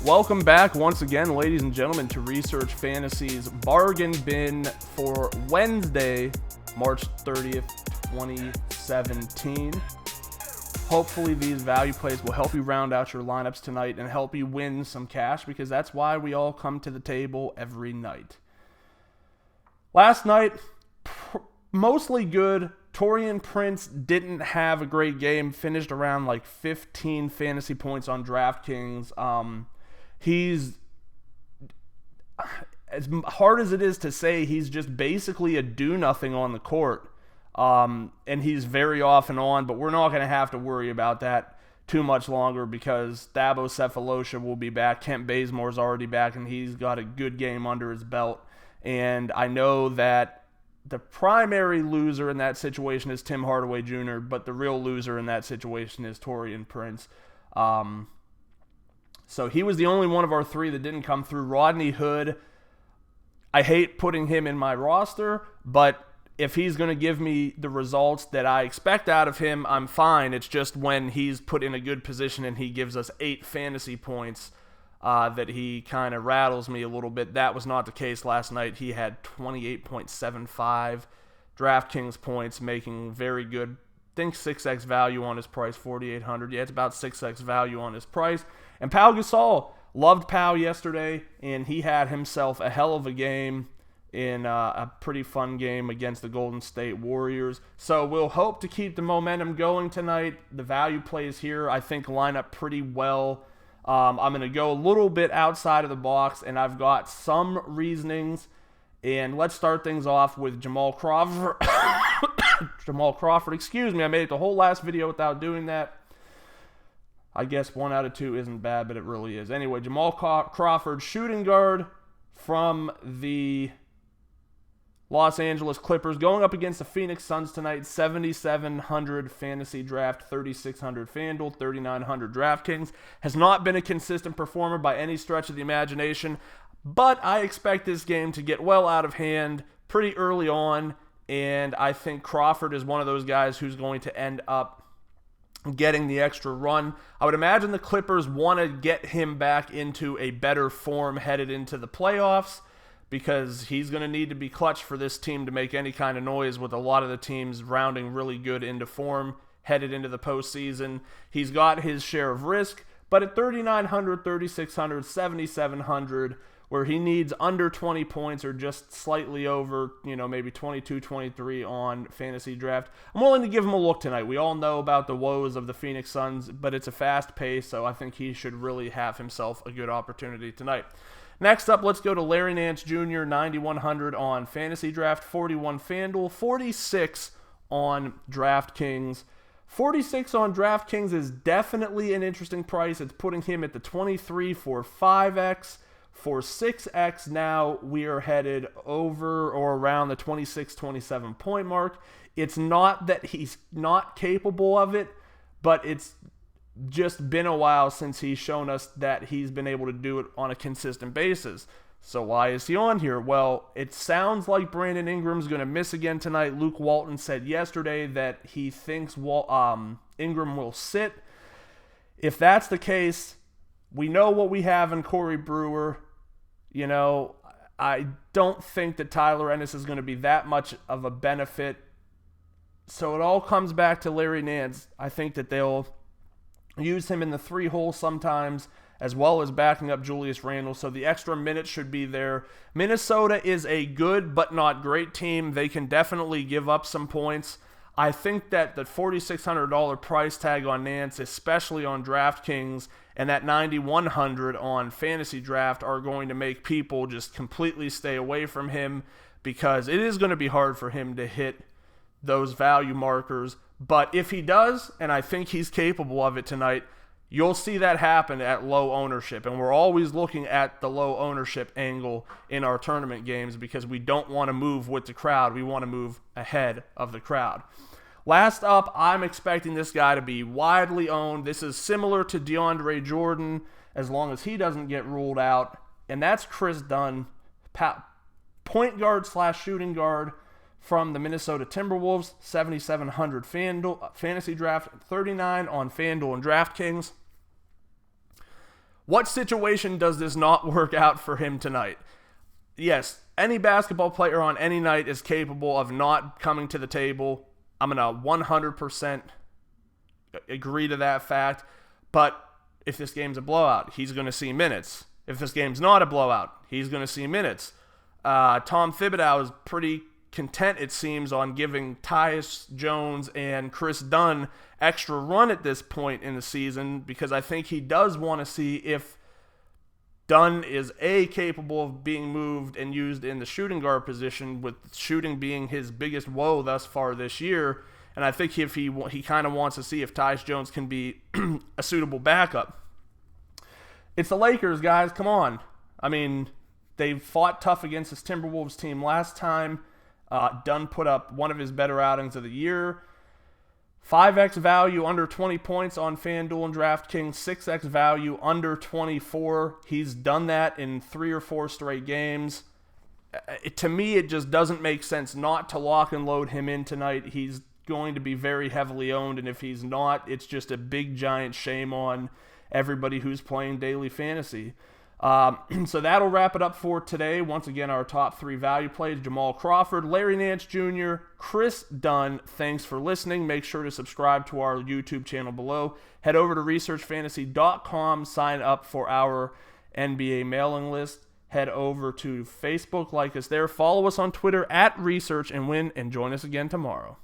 Welcome back once again, ladies and gentlemen, to Research Fantasy's Bargain Bin for Wednesday, March 30th, 2017. Hopefully these value plays will help you round out your lineups tonight and help you win some cash, because that's why we all come to the table every night. Last night, mostly good. Taurean Prince didn't have a great game, finished around like 15 fantasy points on DraftKings. He's, as hard as it is to say, he's just basically a do-nothing on the court. And he's very off and on, but we're not going to have to worry about that too much longer because Thabo Cephalosha will be back. Kent Bazemore's already back, and he's got a good game under his belt. And I know that the primary loser in that situation is Tim Hardaway Jr., but the real loser in that situation is Taurean Prince. So he was the only one of our three that didn't come through. Rodney Hood, I hate putting him in my roster, but if he's going to give me the results that I expect out of him, I'm fine. It's just when he's put in a good position and he gives us 8 fantasy points that he kind of rattles me a little bit. That was not the case last night. He had 28.75 DraftKings points, making very good, I think 6x value on his price, 4,800. Yeah, it's about 6x value on his price. And Pau Gasol, loved Pau yesterday, and he had himself a hell of a game in a pretty fun game against the Golden State Warriors. So we'll hope to keep the momentum going tonight. The value plays here, I think, line up pretty well. I'm going to go a little bit outside of the box, and I've got some reasonings. And let's start things off with Jamal Crawford. Jamal Crawford, excuse me. I made it the whole last video without doing that. I guess 1 out of 2 isn't bad, but it really is. Anyway, Jamal Crawford, shooting guard from the Los Angeles Clippers, going up against the Phoenix Suns tonight. 7,700 fantasy draft, 3,600 FanDuel, 3,900 DraftKings. Has not been a consistent performer by any stretch of the imagination, but I expect this game to get well out of hand pretty early on, and I think Crawford is one of those guys who's going to end up getting the extra run. I would imagine the Clippers want to get him back into a better form headed into the playoffs, because he's going to need to be clutch for this team to make any kind of noise, with a lot of the teams rounding really good into form headed into the postseason. He's got his share of risk, but at 3,900, 3,600, 7,700, where he needs under 20 points or just slightly over, maybe 22, 23 on fantasy draft, I'm willing to give him a look tonight. We all know about the woes of the Phoenix Suns, but it's a fast pace, so I think he should really have himself a good opportunity tonight. Next up, let's go to Larry Nance Jr., 9,100 on fantasy draft, 41 FanDuel, 46 on DraftKings. 46 on DraftKings is definitely an interesting price. It's putting him at the 23 for 5x. For 6x now, we are headed over or around the 26, 27 point mark. It's not that he's not capable of it, but it's just been a while since he's shown us that he's been able to do it on a consistent basis. So why is he on here? Well, it sounds like Brandon Ingram's going to miss again tonight. Luke Walton said yesterday that he thinks Ingram will sit. If that's the case, we know what we have in Corey Brewer. I don't think that Tyler Ennis is going to be that much of a benefit. So it all comes back to Larry Nance. I think that they'll use him in the 3 hole sometimes, as well as backing up Julius Randle. So the extra minutes should be there. Minnesota is a good but not great team. They can definitely give up some points. I think that the $4,600 price tag on Nance, especially on DraftKings, and that $9,100 on Fantasy Draft are going to make people just completely stay away from him, because it is going to be hard for him to hit those value markers. But if he does, and I think he's capable of it tonight, you'll see that happen at low ownership. And we're always looking at the low ownership angle in our tournament games, because we don't want to move with the crowd. We want to move ahead of the crowd. Last up, I'm expecting this guy to be widely owned. This is similar to DeAndre Jordan, as long as he doesn't get ruled out. And that's Kris Dunn, point guard / shooting guard from the Minnesota Timberwolves, 7,700 FanDuel fantasy draft, 39 on FanDuel and DraftKings. What situation does this not work out for him tonight? Yes, any basketball player on any night is capable of not coming to the table. I'm going to 100% agree to that fact. But if this game's a blowout, he's going to see minutes. If this game's not a blowout, he's going to see minutes. Tom Thibodeau is pretty content, it seems, on giving Tyus Jones and Kris Dunn extra run at this point in the season, because I think he does want to see if Dunn is capable of being moved and used in the shooting guard position, with shooting being his biggest woe thus far this year. And I think if he kind of wants to see if Tyus Jones can be a suitable backup. It's the Lakers, guys. Come on. I mean, they fought tough against this Timberwolves team last time. Dunn put up one of his better outings of the year. 5x value under 20 points on FanDuel and DraftKings. 6x value under 24. He's done that in 3 or 4 straight games. To me, it just doesn't make sense not to lock and load him in tonight. He's going to be very heavily owned, and if he's not, it's just a big, giant shame on everybody who's playing daily fantasy. So that'll wrap it up for today. Once again, our top 3 value plays: Jamal Crawford, Larry Nance Jr., Kris Dunn. Thanks for listening. Make sure to subscribe to our YouTube channel below. Head over to researchfantasy.com. Sign up for our NBA mailing list. Head over to Facebook. Like us there. Follow us on Twitter @ResearchAndWin, and join us again tomorrow.